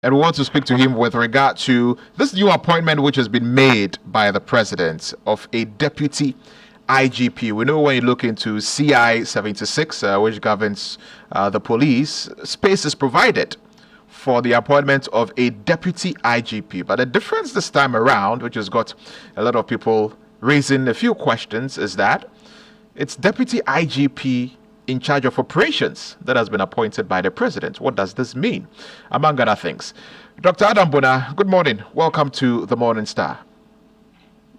and we want to speak to him with regard to this new appointment which has been made by the president of a deputy IGP. We know when you look into CI 76, which governs the police, space is provided for the appointment of a deputy IGP. But the difference this time around, which has got a lot of people raising a few questions, is that it's deputy IGP in charge of operations that has been appointed by the president. What does this mean, among other things? Dr. Adam Bonaa, good morning. Welcome to the Morning Star.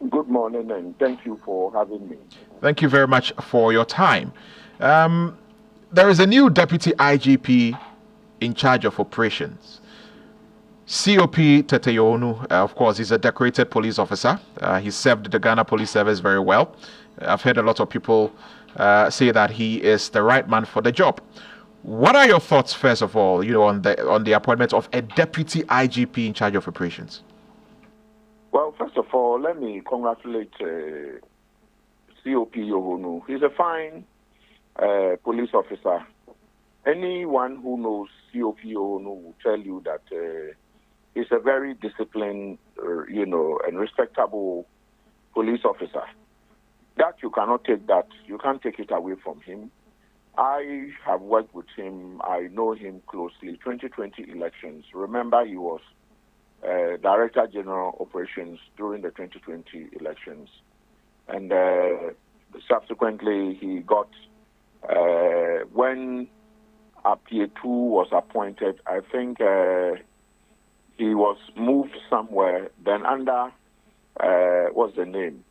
Good morning, and thank you for having me. Thank you very much for your time. There is a new deputy IGP in charge of operations. COP Tetteh Yohuno, of course, he's a decorated police officer. He served the Ghana Police Service very well. I've heard a lot of people say that he is the right man for the job. What are your thoughts, first of all, on the appointment of a deputy IGP in charge of operations? Well, first of all, let me congratulate COP Yohuno. He's a fine police officer. Anyone who knows COP Yohuno will tell you that he's a very disciplined, and respectable police officer. That you cannot take that. You can't take it away from him. I have worked with him. I know him closely. 2020 elections. Remember, he was Director General Operations during the 2020 elections. And subsequently, he got, when Apietu was appointed, I think he was moved somewhere. Then under, what's the name?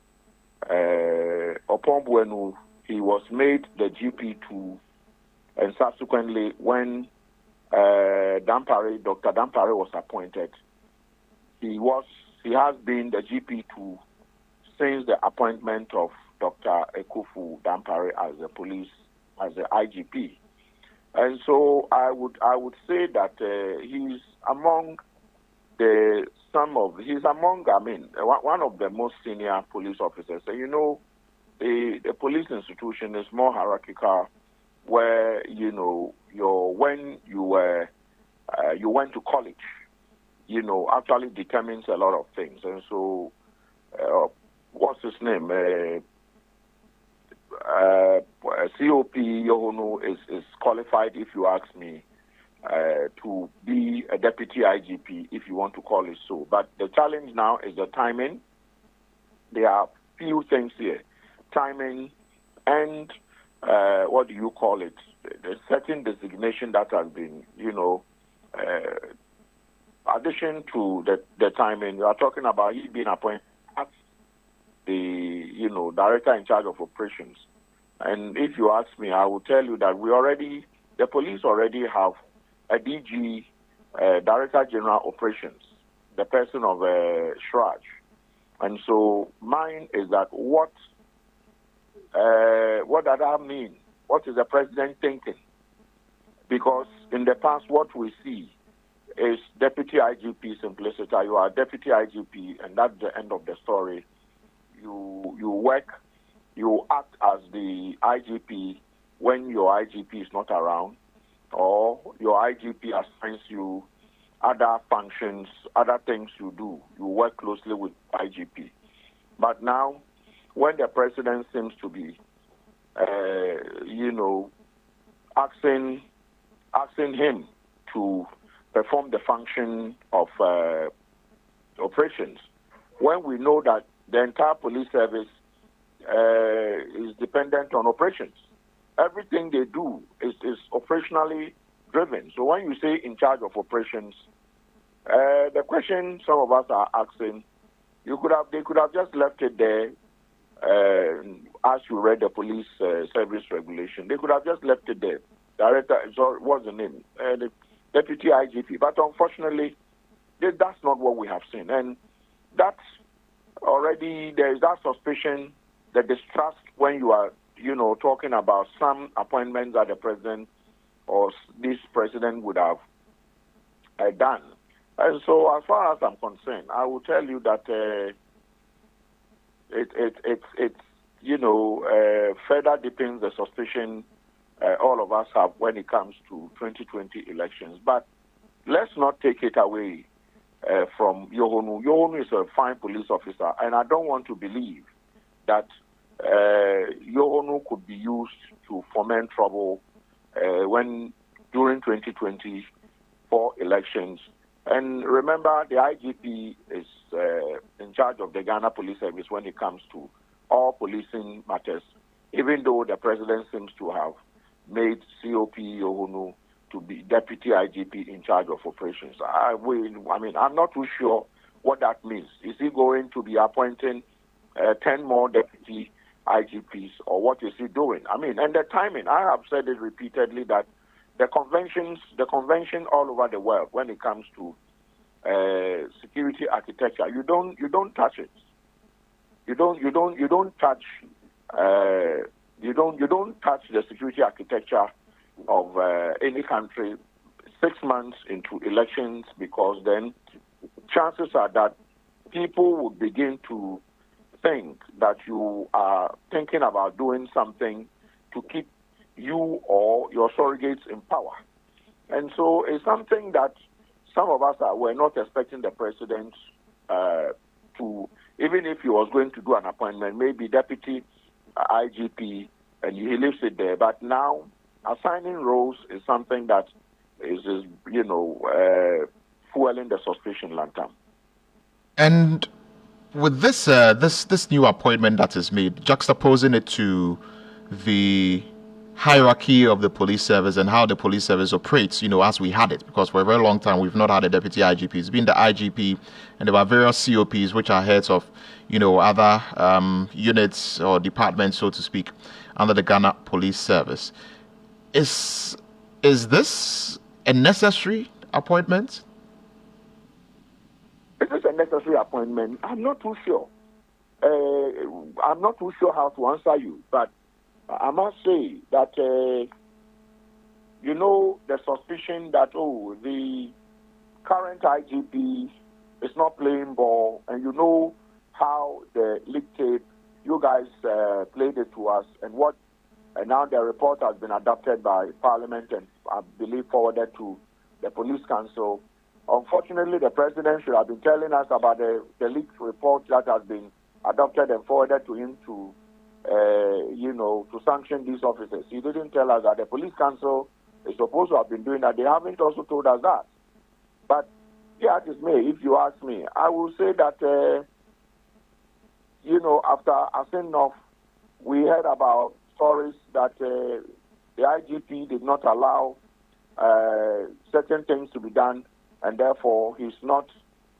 Opombwenu, he was made the GP2, and subsequently when Dr. Dampare was appointed, he has been the GP2 since the appointment of Dr. Ekufu Dampare as the IGP. And so I would say that he's among one of the most senior police officers. So, the police institution is more hierarchical, where when you went to college, actually determines a lot of things. And so, what's his name? COP Yohuno is qualified, if you ask me, to be a deputy IGP, if you want to call it so. But the challenge now is the timing. There are few things here. Timing and, what do you call it? The certain designation that has been, addition to the timing, you are talking about he being appointed as the, director in charge of operations. And if you ask me, I will tell you that the police already have a DG, Director General Operations, the person of Shraj. And so mine is that what does that mean? What is the president thinking? Because in the past, what we see is deputy IGP simplicity. You are deputy IGP, and that's the end of the story. You act as the IGP when your IGP is not around, or your IGP assigns you other functions, other things you do. You work closely with IGP. But now, when the president seems to be, asking him to perform the function of operations, when we know that the entire police service is dependent on operations. Everything they do is operationally driven. So when you say in charge of operations, the question some of us are asking, they could have just left it there. As you read the police service regulation, they could have just left it there. Director, what's the name? The deputy IGP. But unfortunately, that's not what we have seen. And that's already, there is that suspicion, the distrust when you are, talking about some appointments that the president or this president would have done. And so as far as I'm concerned, I will tell you that it's further deepens the suspicion all of us have when it comes to 2020 elections. But let's not take it away from Yohuno. Yohuno is a fine police officer, and I don't want to believe that Yohuno could be used to foment trouble when during 2024 elections. And remember, the IGP is in charge of the Ghana Police Service when it comes to all policing matters, even though the president seems to have made COP Yohuno to be Deputy IGP in charge of operations. I'm not too sure what that means. Is he going to be appointing 10 more Deputy IGPs, or what is he doing? And the timing, I have said it repeatedly that the convention all over the world, when it comes to security architecture, you don't touch it. You don't touch the security architecture of any country 6 months into elections, because then chances are that people would begin to think that you are thinking about doing something to keep you or your surrogates in power. And so it's something that some of us were not expecting the president to, even if he was going to do an appointment, maybe Deputy IGP, and he leaves it there. But now assigning roles is something that is fueling the suspicion, Lantam. And with this new appointment that is made, juxtaposing it to the hierarchy of the police service and how the police service operates, as we had it, because for a very long time we've not had a deputy IGP. It's been the IGP, and there were various COPs which are heads of other units or departments, so to speak, under the Ghana Police Service. Is this a necessary appointment? Is this a necessary appointment? I'm not too sure. I'm not too sure how to answer you, but I must say that, the suspicion that, the current IGP is not playing ball, and how the leak tape, you guys played it to us, and now the report has been adopted by Parliament and I believe forwarded to the Police Council. Unfortunately, the president should have been telling us about the leaked report that has been adopted and forwarded to him to sanction these officers. He didn't tell us that. The Police Council is supposed to have been doing that. They haven't also told us that. But, yeah, it is me. If you ask me, I will say that, after Asinov, we heard about stories that the IGP did not allow certain things to be done, and therefore he's not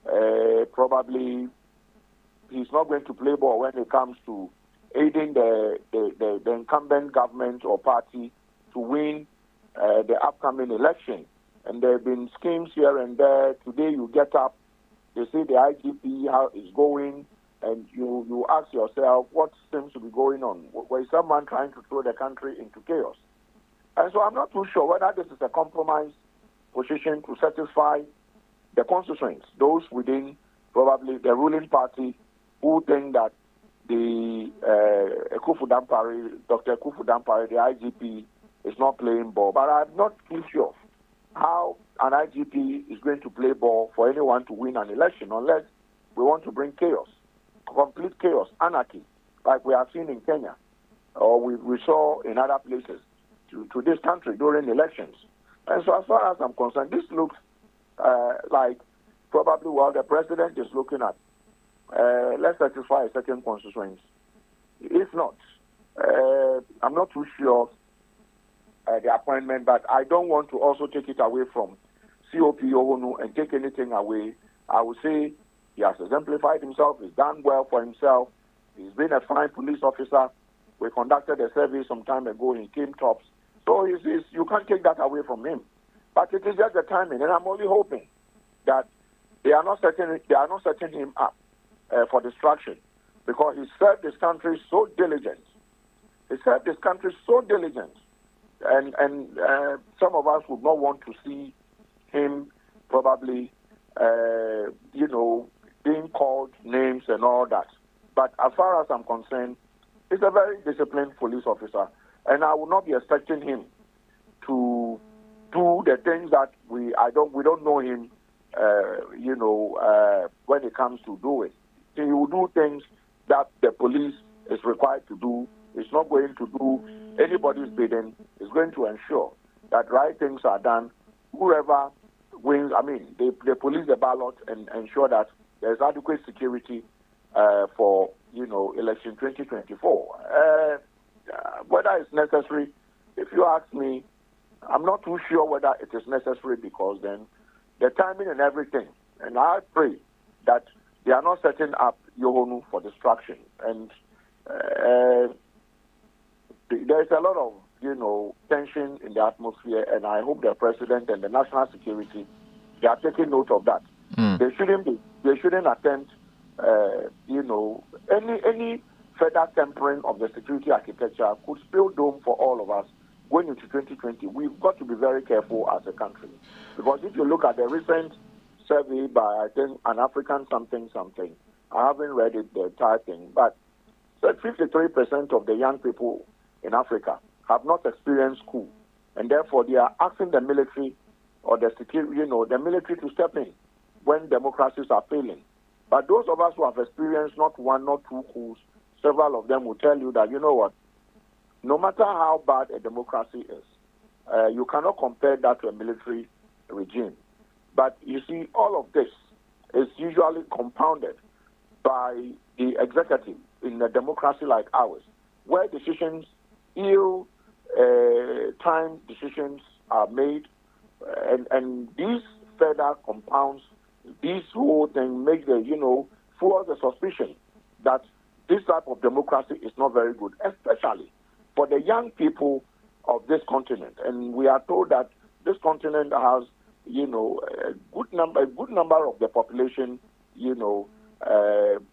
going to play ball when it comes to aiding the incumbent government or party to win the upcoming election. And there have been schemes here and there. Today you get up, they say the IGP how is going, and you ask yourself what seems to be going on. Was someone trying to throw the country into chaos? And so I'm not too sure whether this is a compromise position to satisfy the constituents, those within probably the ruling party who think that the Dr. Kufu Dampare, the IGP, is not playing ball. But I'm not too sure how an IGP is going to play ball for anyone to win an election, unless we want to bring chaos, complete chaos, anarchy, like we have seen in Kenya, or we saw in other places to this country during elections. And so as far as I'm concerned, this looks like probably what the president is looking at. Let's satisfy a certain constituency. If not, I'm not too sure the appointment, but I don't want to also take it away from COP Yohuno and take anything away. I would say he has exemplified himself, he's done well for himself, he's been a fine police officer. We conducted a survey some time ago, he came tops. So you can't take that away from him. But it is just the timing, and I'm only hoping that they are not setting him up for distraction, because he served this country so diligent. And some of us would not want to see him probably, being called names and all that. But as far as I'm concerned, he's a very disciplined police officer, and I would not be expecting him to do the things that we don't know him, when it comes to doing. He will do things that the police is required to do. It's not going to do anybody's bidding. It's going to ensure that right things are done. Whoever wins, they police the ballot and ensure that there's adequate security for, election 2024. Whether it's necessary, if you ask me, I'm not too sure whether it is necessary, because then the timing and everything, and I pray that they are not setting up Yohuno for destruction. And there's a lot of, tension in the atmosphere, and I hope the president and the national security, they are taking note of that. They shouldn't attempt, any further tempering of the security architecture could spill doom for all of us going into 2020. We've got to be very careful as a country, because if you look at the recent survey by, I think, an African something, I haven't read it, the entire thing, but 53% of the young people in Africa have not experienced school, and therefore they are asking the military or the security, the military to step in when democracies are failing. But those of us who have experienced not one, not two coups, several of them will tell you that, no matter how bad a democracy is, you cannot compare that to a military regime. But you see, all of this is usually compounded by the executive in a democracy like ours, where decisions, time decisions are made, and these further compounds, this whole thing makes fuels the suspicion that this type of democracy is not very good, especially for the young people of this continent. And we are told that this continent has, a good number of the population,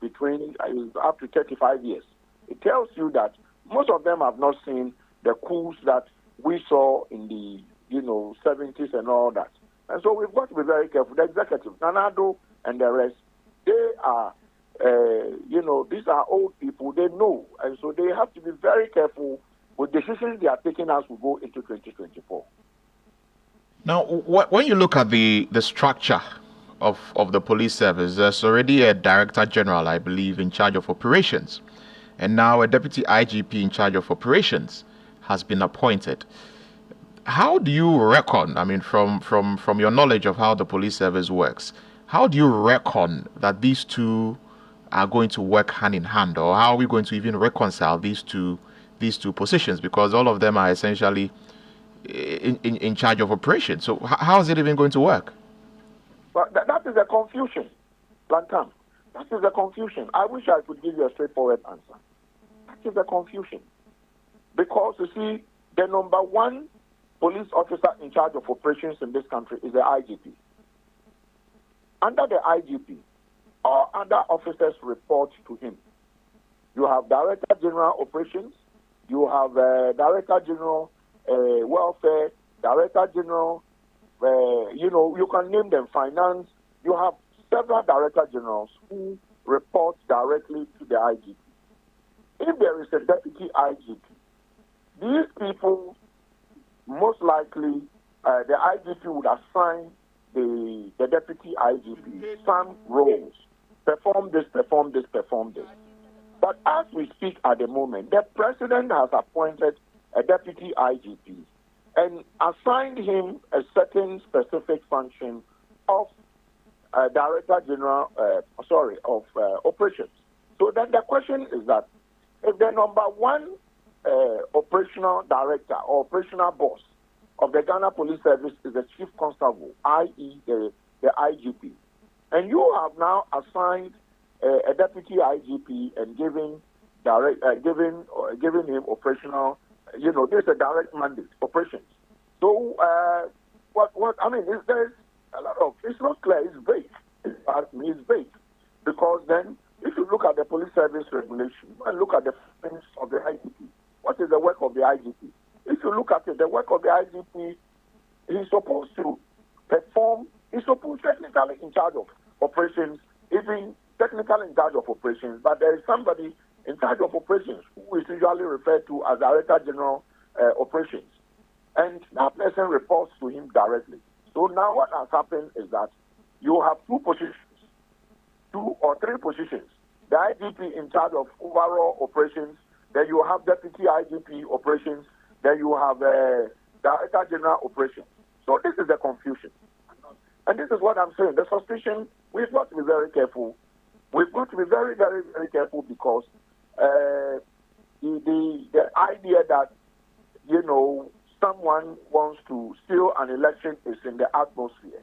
between up to 35 years. It tells you that most of them have not seen the coups that we saw in the, 70s and all that. And so we've got to be very careful. The executive, Nanado and the rest, they are, these are old people. They know. And so they have to be very careful with decisions they are taking as we go into 2024. Now, when you look at the structure of the police service, there's already a director general, I believe, in charge of operations. And now a deputy IGP in charge of operations has been appointed. How do you reckon, from your knowledge of how the police service works, how do you reckon that these two are going to work hand in hand, or how are we going to even reconcile these two positions? Because all of them are essentially in charge of operations. So how is it even going to work? Well, that is a confusion, Lantam. That is a confusion. I wish I could give you a straightforward answer. That is a confusion. Because, you see, the number one police officer in charge of operations in this country is the IGP. Under the IGP, all other officers report to him. You have Director General Operations, you have Director General Welfare, Director General, you can name them, Finance. You have several Director Generals who report directly to the IGP. If there is a Deputy IGP, these people, most likely, the IGP would assign the Deputy IGP some roles. Perform this, perform this, perform this. But as we speak at the moment, the President has appointed a Deputy IGP and assigned him a certain specific function of Director General, of Operations. So then the question is that if the number one operational director or operational boss of the Ghana Police Service is the Chief Constable, i.e. the IGP, and you have now assigned a Deputy IGP and giving him operational, there's a direct mandate, operations. So, there's a lot of, it's not clear, it's vague. It's vague. Because then, if you look at the police service regulation and look at the functions of the IGP, what is the work of the IGP? If you look at it, the work of the IGP, he's supposed to perform, he's supposed to technically in charge of operations, even technically in charge of operations, but there is somebody in charge of operations who is usually referred to as Director General Operations. and that person reports to him directly. So now what has happened is that you have two positions, two or three positions. The IGP in charge of overall operations, then you have Deputy IGP operations, then you have Director General operations. So this is the confusion. And this is what I'm saying. The suspicion, we've got to be very careful. We've got to be very, very, very careful because the idea that, someone wants to steal an election is in the atmosphere.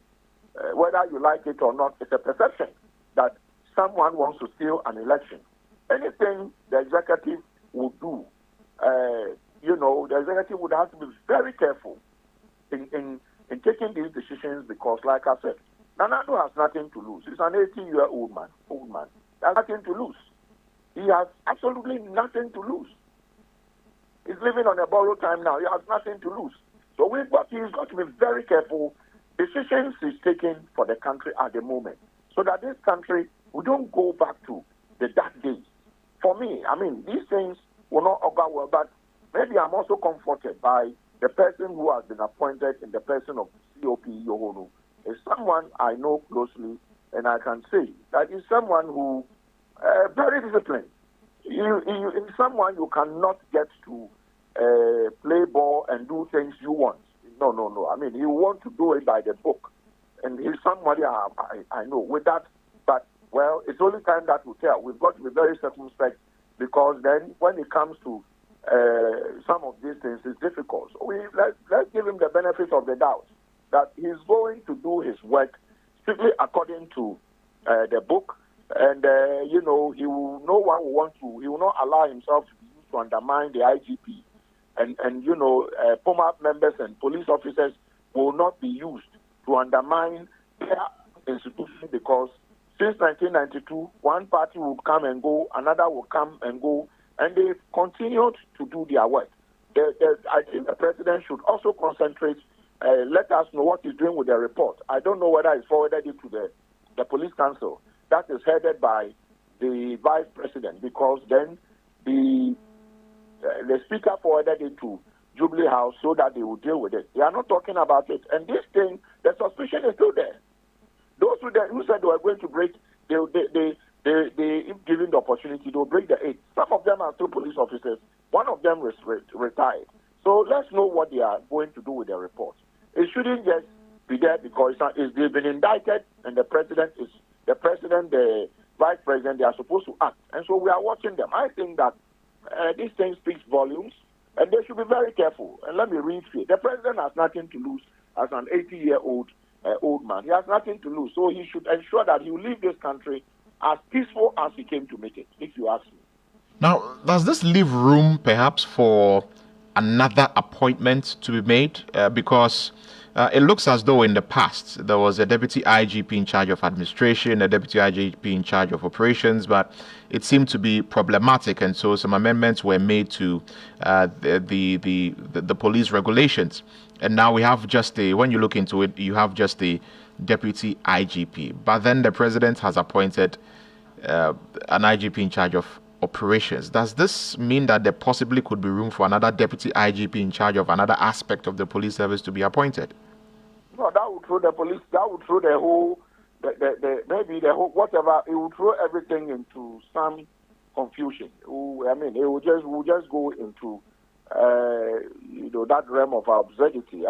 Whether you like it or not, it's a perception that someone wants to steal an election. Anything the executive would do, the executive would have to be very careful in taking these decisions because, like I said, Nanado has nothing to lose. He's an 80-year-old man. He has nothing to lose. He has absolutely nothing to lose. He's living on a borrowed time now. He has nothing to lose. So he's got to be very careful. Decisions he's taking for the country at the moment, so that this country, we don't go back to the dark days. For me, these things will not augur well, but maybe I'm also comforted by the person who has been appointed in the person of COP Yohuno. Is someone I know closely, and I can say that is someone who very disciplined. In someone you cannot get to play ball and do things you want. No. You want to do it by the book. And he's somebody I know with that. But, well, it's only time that will tell. We've got to be very circumspect because then when it comes to some of these things, it's difficult. So let's give him the benefit of the doubt that he's going to do his work strictly according to the book. And, he will, no one will want to, he will not allow himself to be used to undermine the IGP. And POMA members and police officers will not be used to undermine their institution because since 1992, one party will come and go, another will come and go, and they've continued to do their work. I think the president should also concentrate, let us know what he's doing with the report. I don't know whether he's forwarded it to the police council. That is headed by the vice president because then the speaker forwarded it to Jubilee House so that they will deal with it. They are not talking about it. And this thing, the suspicion is still there. Those who said they were going to break, if given the opportunity, they'll break the 8. Some of them are still police officers. One of them is retired. So let's know what they are going to do with the report. It shouldn't just be there because they've been indicted and the president, the vice president, they are supposed to act. And so we are watching them. I think that this thing speaks volumes, and they should be very careful. And let me read here. The president has nothing to lose as an 80-year-old old man. He has nothing to lose. So he should ensure that he will leave this country as peaceful as he came to make it, if you ask me. Now, does this leave room perhaps for another appointment to be made? Because it looks as though in the past there was a deputy IGP in charge of administration, a deputy IGP in charge of operations, but it seemed to be problematic, and so some amendments were made to the police regulations. And now we have when you look into it, you have just the deputy IGP. But then the president has appointed an IGP in charge of operations. Does this mean that there possibly could be room for another deputy IGP in charge of another aspect of the police service to be appointed? No, that would throw the police, that would throw the whole, maybe the whole, whatever, it would throw everything into some confusion. It will just go into, that realm of absurdity.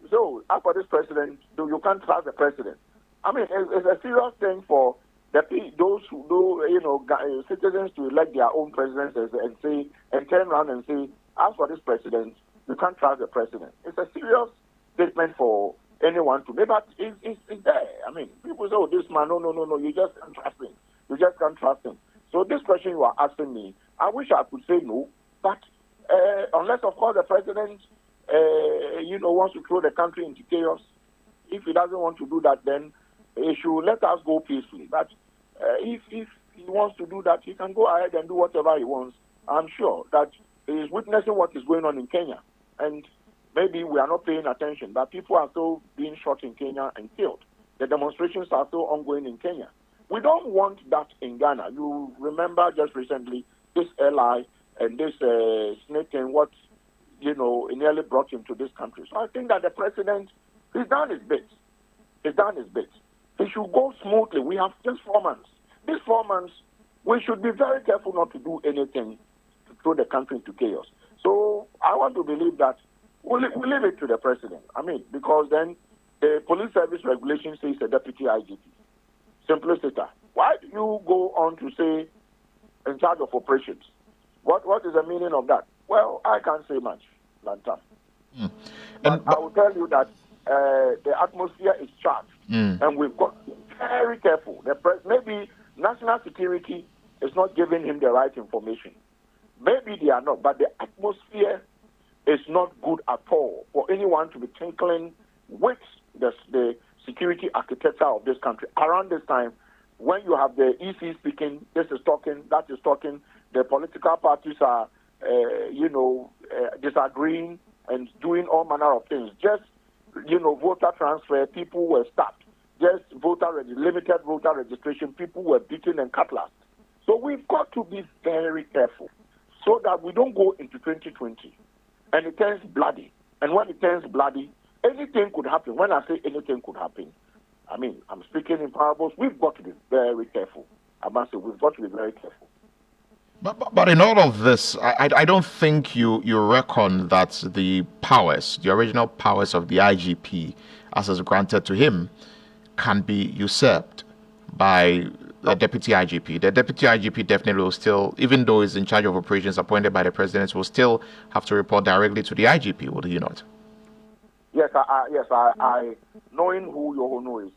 So after this president, you can't trust the president. It's a serious thing for those who do, citizens to elect their own presidents and turn around and say, as for this president, you can't trust the president. It's a serious statement for anyone to make, but it's there. People say, oh, this man, no, you just can't trust him. You just can't trust him. So this question you are asking me, I wish I could say no, but unless, of course, the president, wants to throw the country into chaos. If he doesn't want to do that, then he should let us go peacefully. But if he wants to do that, he can go ahead and do whatever he wants. I'm sure that he is witnessing what is going on in Kenya. And maybe we are not paying attention, but people are still being shot in Kenya and killed. The demonstrations are still ongoing in Kenya. We don't want that in Ghana. You remember just recently, this ally and this snake and what, it nearly brought him to this country. So I think that the president, he's done his bit. He's done his bit. It should go smoothly. We have just 4 months. These 4 months, we should be very careful not to do anything to throw the country into chaos. So I want to believe that we'll leave it to the president. Because then the police service regulation says a deputy IGP. Simpliciter. Why do you go on to say in charge of operations? What is the meaning of that? Well, I can't say much, Lantam. But I will tell you that the atmosphere is charged, and we've got to be very careful. Maybe national security is not giving him the right information. Maybe they are not, but the atmosphere is not good at all for anyone to be tinkling with the security architecture of this country. Around this time, when you have the EC speaking, this is talking, that is talking, the political parties are, disagreeing and doing all manner of things. Just, voter transfer, people were stopped. Just limited voter registration, people were beaten and cutlassed. So we've got to be very careful so that we don't go into 2020 and it turns bloody. And when it turns bloody, anything could happen. When I say anything could happen, I'm speaking in parables. We've got to be very careful. I must say, we've got to be very careful. But in all of this, I don't think you reckon that the original powers of the IGP, as is granted to him, can be usurped by the Deputy IGP. The Deputy IGP definitely will still, even though he's in charge of operations appointed by the President, will still have to report directly to the IGP, will he not? Yes, I knowing who Yohuno is,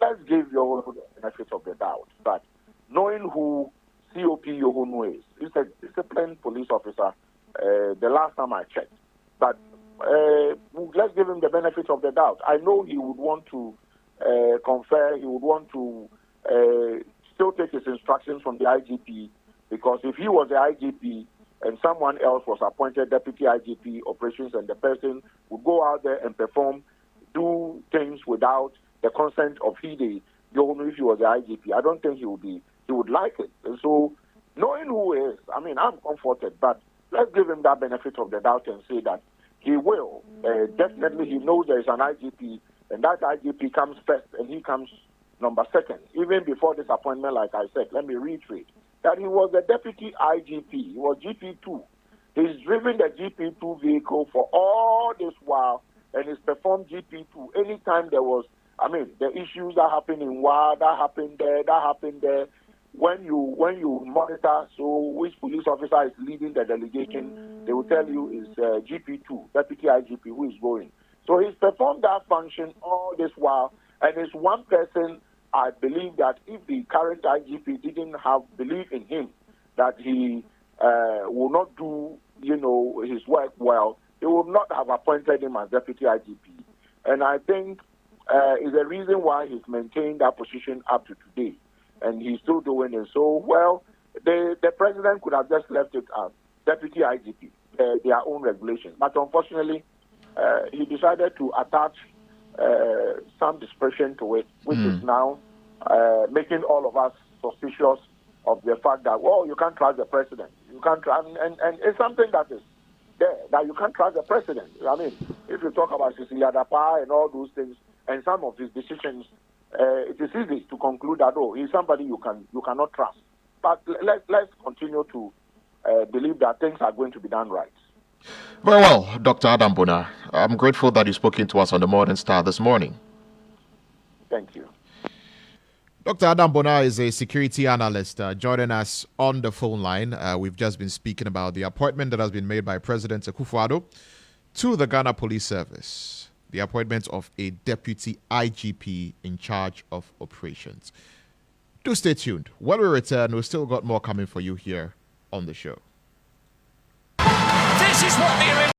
let's give Yohuno the benefit of the doubt. But knowing who COP Yohuno is, he's a disciplined police officer, the last time I checked. But let's give him the benefit of the doubt. I know he would want to confer, he would want to still take his instructions from the IGP, because if he was the IGP and someone else was appointed Deputy IGP operations and the person would go out there and do things without the consent of Yohuno if he was the IGP, I don't think he would like it. And so knowing who he is, I'm comforted, but let's give him that benefit of the doubt and say that he will. Definitely he knows there is an IGP, and that IGP comes first and he comes number second. Even before this appointment, like I said, let me reiterate that he was the Deputy IGP. He was GP2. He's driven the GP2 vehicle for all this while, and he's performed GP2. Anytime there was, the issues that happened in WA, that happened there. When you monitor, so which police officer is leading the delegation, they will tell you is GP2, Deputy IGP, who is going. So he's performed that function all this while, and it's one person. I believe that if the current IGP didn't have belief in him, that he will not do, his work well, he would not have appointed him as Deputy IGP. And I think is the reason why he's maintained that position up to today. And he's still doing it. So, the president could have just left it as Deputy IGP, their own regulations. But unfortunately, he decided to attach some discretion to it, which is now making all of us suspicious of the fact that, you can't trust the president. You can't trust, and it's something that is there, that you can't trust the president. If you talk about Cecilia Dapa and all those things, and some of his decisions, it is easy to conclude that, he's somebody you cannot trust. But let's continue to believe that things are going to be done right. Very well, Dr. Adam Bonaa. I'm grateful that you've spoken to us on the Modern Star this morning. Thank you. Dr. Adam Bonaa is a security analyst joining us on the phone line. We've just been speaking about the appointment that has been made by President Akufo-Addo to the Ghana Police Service, the appointment of a Deputy IGP in charge of operations. Do stay tuned. When we return, we've still got more coming for you here on the show. This is what the